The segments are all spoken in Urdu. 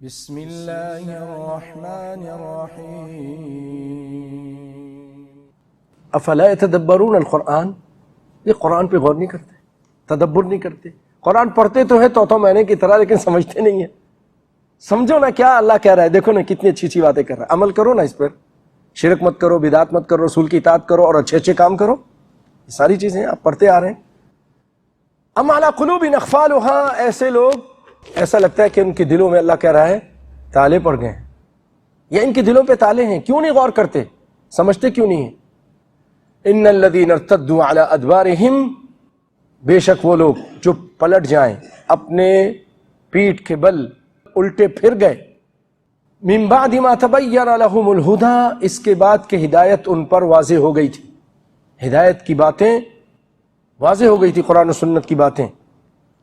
بسم اللہ الرحمن الرحیم افلا يتدبرون القرآن، یہ قرآن پہ غور نہیں کرتے، تدبر نہیں کرتے۔ قرآن پڑھتے تو ہے تو میں نے کی طرح، لیکن سمجھتے نہیں ہیں۔ سمجھو نا کیا اللہ کہہ رہا ہے، دیکھو نا کتنی اچھی اچھی باتیں کر رہا ہے، عمل کرو نا اس پر، شرک مت کرو، بدعت مت کرو، رسول کی اطاعت کرو اور اچھے اچھے کام کرو۔ یہ ساری چیزیں آپ پڑھتے آ رہے ہیں۔ ام علی قلوب اقفالها، ایسے لوگ ایسا لگتا ہے کہ ان کے دلوں میں اللہ کہہ رہا ہے تالے پڑ گئے ہیں، یا ان کے دلوں پہ تالے ہیں، کیوں نہیں غور کرتے، سمجھتے کیوں نہیں ہیں؟ ان الذین ارتدوا علی ادبارہم، بے شک وہ لوگ جو پلٹ جائیں اپنے پیٹھ کے بل، الٹے پھر گئے، من بعد ما تبین لہم الہدی، اس کے بعد کہ ہدایت ان پر واضح ہو گئی تھی، ہدایت کی باتیں واضح ہو گئی تھی، قرآن و سنت کی باتیں۔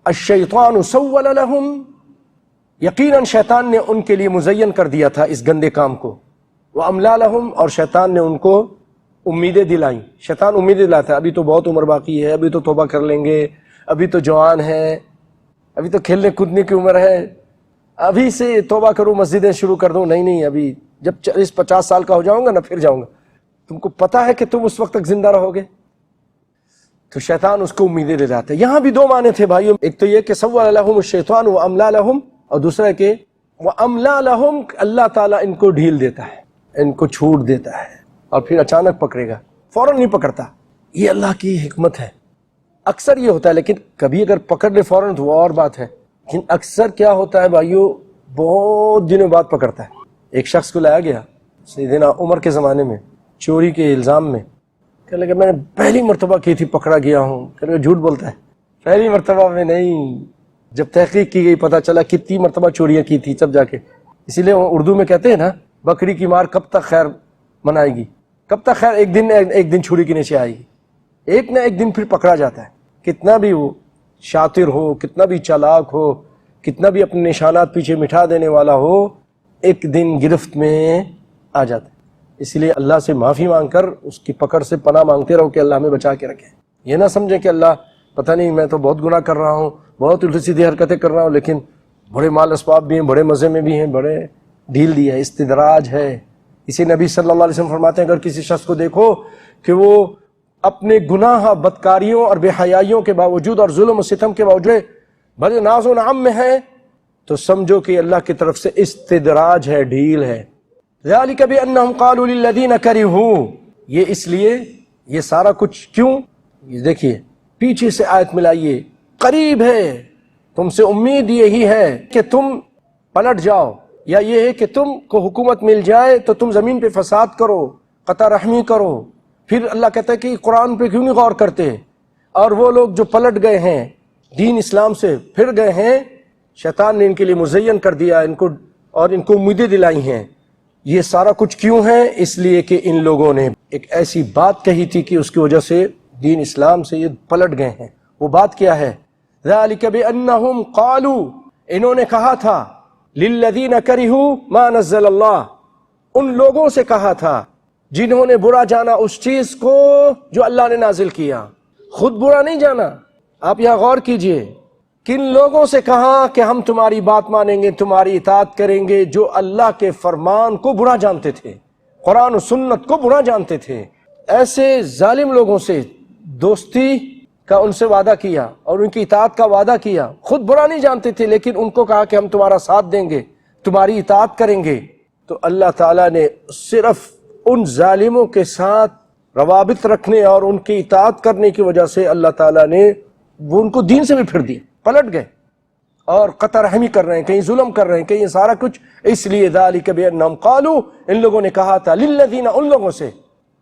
الشیطان سول لہم، یقیناً شیطان نے ان کے لیے مزین کر دیا تھا اس گندے کام کو، واملا لہم، اور شیطان نے ان کو امیدیں دلائیں۔ شیطان امیدیں دلاتا ہے، ابھی تو بہت عمر باقی ہے، ابھی تو توبہ کر لیں گے، ابھی تو جوان ہے، ابھی تو کھیلنے کودنے کی عمر ہے، ابھی سے توبہ کروں، مسجدیں شروع کر دوں۔ نہیں ابھی جب 40-50 سال کا ہو جاؤں گا نا پھر جاؤں گا۔ تم کو پتا ہے کہ تم اس وقت تک زندہ رہو گے؟ تو شیطان اس کو امیدیں دے جاتا ہے۔ یہاں بھی دو معنی تھے بھائیوں، ایک تو یہ کہ سول لہم الشیطان واملا لہم، اور دوسرا کہ واملا لہم، اللہ تعالیٰ ان کو ڈھیل دیتا ہے، ان کو چھوٹ دیتا ہے اور پھر اچانک پکڑے گا، فوراً نہیں پکڑتا۔ یہ اللہ کی حکمت ہے۔ اکثر یہ ہوتا ہے، لیکن کبھی اگر پکڑ لے فوراً تو وہ اور بات ہے، لیکن اکثر کیا ہوتا ہے بھائیوں، بہت دنوں بعد پکڑتا ہے۔ ایک شخص کو لایا گیا سیدنا عمر کے زمانے میں چوری کے الزام میں، کہنے لگا میں نے پہلی مرتبہ کی تھی، پکڑا گیا ہوں۔ کہنے لگا جھوٹ بولتا ہے، پہلی مرتبہ میں نہیں، جب تحقیق کی گئی پتہ چلا کتنی مرتبہ چوریاں کی تھی تب جا کے۔ اسی لیے وہ اردو میں کہتے ہیں نا، بکری کی مار کب تک خیر منائے گی، کب تک خیر، ایک دن چھری کے نیچے آئے گی، ایک نہ ایک دن پھر پکڑا جاتا ہے۔ کتنا بھی وہ شاطر ہو، کتنا بھی چالاک ہو، کتنا بھی اپنے نشانات پیچھے مٹھا دینے والا ہو، ایک دن گرفت میں آ جاتا ہے۔ اس لیے اللہ سے معافی مانگ کر اس کی پکڑ سے پناہ مانگتے رہو کہ اللہ ہمیں بچا کے رکھے۔ یہ نہ سمجھیں کہ اللہ پتہ نہیں میں تو بہت گناہ کر رہا ہوں، بہت الٹی سیدھی حرکتیں کر رہا ہوں، لیکن بڑے مال اسباب بھی ہیں، بڑے مزے میں بھی ہیں، بڑے ڈھیل دیا ہے، استدراج ہے۔ اسی نبی صلی اللہ علیہ وسلم فرماتے ہیں اگر کسی شخص کو دیکھو کہ وہ اپنے گناہ، بدکاریوں اور بے حیائیوں کے باوجود اور ظلم و ستم کے باوجود بڑے ناز و نعم میں ہے، تو سمجھو کہ اللہ کی طرف سے استدراج ہے، ڈھیل ہے۔ ذالک بانہم قالوا للذین کرہوا، یہ اس لیے، یہ سارا کچھ کیوں؟ یہ دیکھیے پیچھے سے آیت ملائیے، قریب ہے، تم سے امید یہی ہے کہ تم پلٹ جاؤ، یا یہ ہے کہ تم کو حکومت مل جائے تو تم زمین پہ فساد کرو، قطع رحمی کرو۔ پھر اللہ کہتا ہے کہ قرآن پہ کیوں نہیں غور کرتے؟ اور وہ لوگ جو پلٹ گئے ہیں، دین اسلام سے پھر گئے ہیں، شیطان نے ان کے لیے مزین کر دیا ان کو، اور ان کو امیدیں دلائی ہیں۔ یہ سارا کچھ کیوں ہے؟ اس لیے کہ ان لوگوں نے ایک ایسی بات کہی تھی کہ اس کی وجہ سے دین اسلام سے یہ پلٹ گئے ہیں۔ وہ بات کیا ہے؟ ذالک بانہم قالوا، انہوں نے کہا تھا، للذین کرہوا ما نزل اللہ، ان لوگوں سے کہا تھا جنہوں نے برا جانا اس چیز کو جو اللہ نے نازل کیا، خود برا نہیں جانا۔ آپ یہاں غور کیجئے، کن لوگوں سے کہا کہ ہم تمہاری بات مانیں گے، تمہاری اطاعت کریں گے، جو اللہ کے فرمان کو برا جانتے تھے، قرآن و سنت کو برا جانتے تھے۔ ایسے ظالم لوگوں سے دوستی کا ان سے وعدہ کیا اور ان کی اطاعت کا وعدہ کیا، خود برا نہیں جانتے تھے، لیکن ان کو کہا کہ ہم تمہارا ساتھ دیں گے، تمہاری اطاعت کریں گے۔ تو اللہ تعالیٰ نے صرف ان ظالموں کے ساتھ روابط رکھنے اور ان کی اطاعت کرنے کی وجہ سے اللہ تعالیٰ نے وہ ان کو دین سے بھی پھر دی، پلٹ گئے اور قطع رحمی کر رہے ہیں، کہیں ظلم کر رہے ہیں، کہیں سارا کچھ۔ اس لیے ذالک بانہم قالوا، ان لوگوں نے کہا تھا، للذین، ان لوگوں سے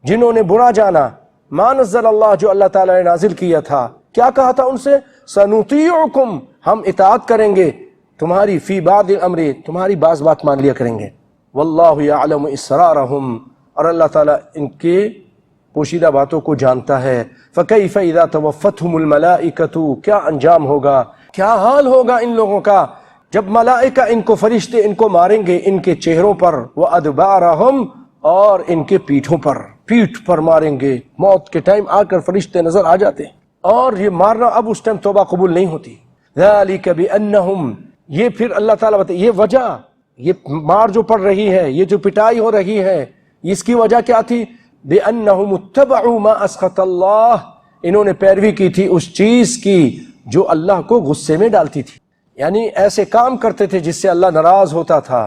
جنہوں نے برا جانا ما نزل اللہ، جو اللہ تعالیٰ نے نازل کیا تھا، کیا کہا تھا ان سے؟ سنطیعکم، ہم اطاعت کریں گے تمہاری، فی بعض الامر، تمہاری بعض بات مان لیا کریں گے، واللہ یعلم اسرارہم، اور اللہ تعالیٰ ان کے پوشیدہ باتوں کو جانتا ہے۔ فکیف اذا توفتہم الملائکۃ، کیا انجام ہوگا، کیا حال ہوگا ان لوگوں کا جب ملائکہ ان کو، فرشتے ان کو ماریں گے ان کے چہروں پر، وادبارہم، اور ان کے پیٹھوں پر، پیٹھ پر ماریں گے۔ موت کے ٹائم آ کر فرشتے نظر آ جاتے ہیں، اور یہ مارنا اب اس ٹائم توبہ قبول نہیں ہوتی۔ ذالک بانہم، یہ پھر اللہ تعالیٰ بتائے، یہ وجہ یہ مار جو پڑ رہی ہے، یہ جو پٹائی ہو رہی ہے، اس کی وجہ کیا تھی؟ بِأَنَّهُمُ اتَّبَعُوا مَا أَسْخَطَ اللَّهِ، انہوں نے پیروی کی تھی اس چیز کی جو اللہ کو غصے میں ڈالتی تھی، یعنی ایسے کام کرتے تھے جس سے اللہ ناراض ہوتا تھا،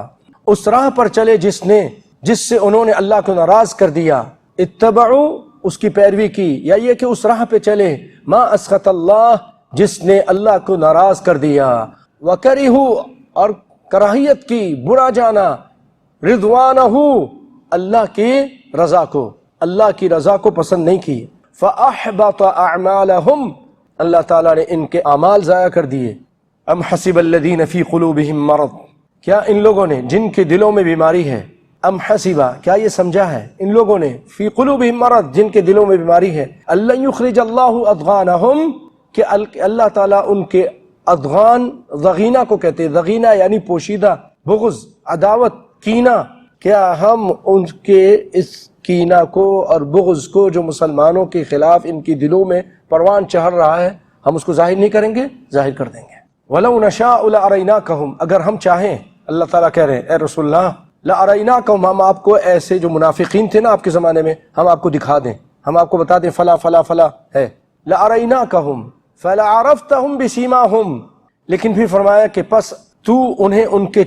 اس راہ پر چلے جس سے انہوں نے اللہ کو ناراض کر دیا، اتبعوا اس کی پیروی کی، یا یہ کہ اس راہ پہ چلے ما اسخط اللہ جس نے اللہ کو ناراض کر دیا، وکرہوا اور کراہیت کی، برا جانا، رضوانہ اللہ کی رضا کو، اللہ کی رضا کو پسند نہیں کی، فاحبط اعمالہم اللہ تعالیٰ نے ان کے اعمال ضائع کر دیے۔ ام حسب الذین فی قلوبہم مرض، کیا ان لوگوں نے جن کے دلوں میں بیماری ہے، ام حسبا کیا یہ سمجھا ہے ان لوگوں نے، فی قلوبہم مرض جن کے دلوں میں بیماری ہے، اللہ یخرج اللہ اضغانہم کہ اللہ تعالیٰ ان کے اضغان، ضغینہ کو کہتے ہیں، ضغینہ یعنی پوشیدہ بغض، عداوت، کینہ، کیا ہم ان کے اس کینہ کو اور بغض کو جو مسلمانوں کے خلاف ان کی دلوں میں پروان چڑھ رہا ہے، ہم اس کو ظاہر نہیں کریں گے؟ ظاہر کر دیں گے۔ وَلَوْ نَشَاءُ لَأَرَيْنَاكَهُمْ اگر ہم چاہیں، اللہ تعالیٰ کہہ رہے ہیں اے رسول اللہ، لَأَرَيْنَاكَهُمْ ہم آپ کو ایسے جو منافقین تھے نا آپ کے زمانے میں، ہم آپ کو دکھا دیں، ہم آپ کو بتا دیں فلا فلا فلا ہے، لَأَرَيْنَاكَهُمْ فَلَعَرَفْتَهُمْ بِسِيمَاهُمْ لیکن پھر فرمایا کہ پس تو انہیں ان کے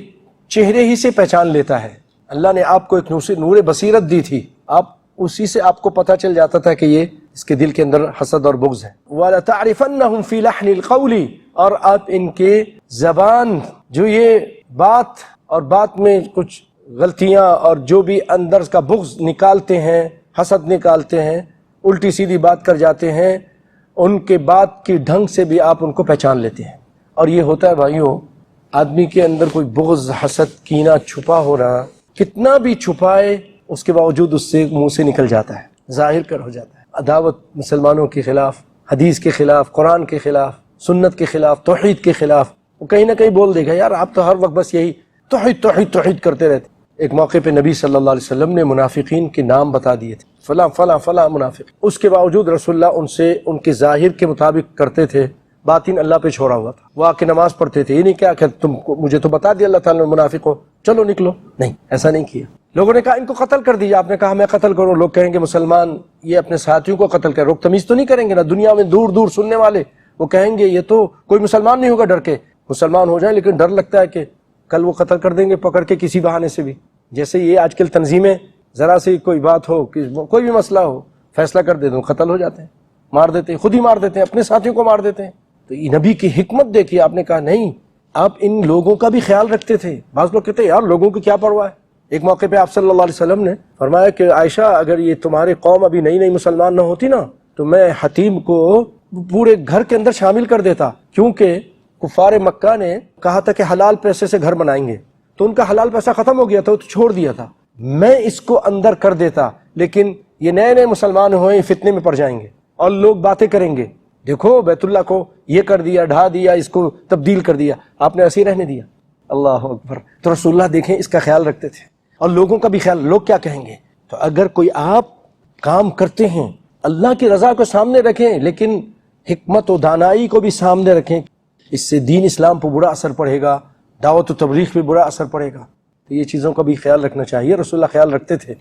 چہرے ہی سے پہچان لیتا ہے۔ اللہ نے آپ کو ایک نور بصیرت دی تھی، آپ اسی سے آپ کو پتہ چل جاتا تھا کہ یہ اس کے دل کے اندر حسد اور بغض ہے۔ وَلَتَعْرِفَنَّهُمْ فِي لَحْنِ الْقَوْلِ اور آپ ان کے زبان جو یہ بات اور بات میں کچھ غلطیاں اور جو بھی اندر کا بغض نکالتے ہیں، حسد نکالتے ہیں، الٹی سیدھی بات کر جاتے ہیں، ان کے بات کی ڈھنگ سے بھی آپ ان کو پہچان لیتے ہیں۔ اور یہ ہوتا ہے بھائیوں، آدمی کے اندر کوئی بغض، حسد، کینہ چھپا ہو رہا، کتنا بھی چھپائے اس کے باوجود اس سے منہ سے نکل جاتا ہے، ظاہر کر ہو جاتا ہے۔ عداوت مسلمانوں کے خلاف، حدیث کے خلاف، قرآن کے خلاف، سنت کے خلاف، توحید کے خلاف، وہ کہیں نہ کہیں بول دے گا یار آپ تو ہر وقت بس یہی توحید توحید توحید کرتے رہتے۔ ایک موقع پہ نبی صلی اللہ علیہ وسلم نے منافقین کے نام بتا دیے تھے، فلاں فلاں فلاں منافق، اس کے باوجود رسول اللہ ان سے ان کے ظاہر کے مطابق کرتے تھے، باطن اللہ پہ چھوڑا ہوا تھا۔ وہ آ کے نماز پڑھتے تھے، یہ نہیں کیا کہ تم مجھے تو بتا دیا اللہ تعالیٰ نے منافق ہو، چلو نکلو، نہیں، ایسا نہیں کیا۔ لوگوں نے کہا ان کو قتل کر دیجیے، آپ نے کہا میں قتل کروں، لوگ کہیں گے مسلمان یہ اپنے ساتھیوں کو قتل کرے، روک تمیز تو نہیں کریں گے نا، دنیا میں دور دور سننے والے وہ کہیں گے یہ تو کوئی مسلمان نہیں ہوگا ڈر کے، مسلمان ہو جائیں لیکن ڈر لگتا ہے کہ کل وہ قتل کر دیں گے پکڑ کے کسی بہانے سے بھی۔ جیسے یہ آج کل تنظیمیں ذرا سی کوئی بات ہو، کوئی بھی مسئلہ ہو، فیصلہ کر دیتے ہیں، قتل ہو جاتے ہیں، مار دیتے ہیں، خود ہی مار دیتے ہیں، اپنے ساتھیوں کو مار دیتے ہیں۔ تو یہ نبی کی حکمت دیکھیے، آپ نے کہا نہیں، آپ ان لوگوں کا بھی خیال رکھتے تھے۔ بعض لوگ کہتے ہیں یار لوگوں کی کیا پرواہ ہے۔ ایک موقع پہ آپ صلی اللہ علیہ وسلم نے فرمایا کہ عائشہ اگر یہ تمہاری قوم ابھی نئی نئی مسلمان نہ ہوتی نا تو میں حتیم کو پورے گھر کے اندر شامل کر دیتا، کیونکہ کفار مکہ نے کہا تھا کہ حلال پیسے سے گھر بنائیں گے، تو ان کا حلال پیسہ ختم ہو گیا تھا تو چھوڑ دیا تھا، میں اس کو اندر کر دیتا، لیکن یہ نئے نئے مسلمان ہوئے فتنے میں پڑ جائیں گے اور لوگ باتیں کریں گے، دیکھو بیت اللہ کو یہ کر دیا، ڈھا دیا، اس کو تبدیل کر دیا، آپ نے ایسے ہی رہنے دیا۔ اللہ اکبر۔ تو رسول اللہ دیکھیں اس کا خیال رکھتے تھے، اور لوگوں کا بھی خیال، لوگ کیا کہیں گے۔ تو اگر کوئی آپ کام کرتے ہیں اللہ کی رضا کو سامنے رکھیں، لیکن حکمت و دانائی کو بھی سامنے رکھیں، اس سے دین اسلام پر برا اثر پڑے گا، دعوت و تبلیغ پہ برا اثر پڑے گا۔ تو یہ چیزوں کا بھی خیال رکھنا چاہیے، رسول اللہ خیال رکھتے تھے۔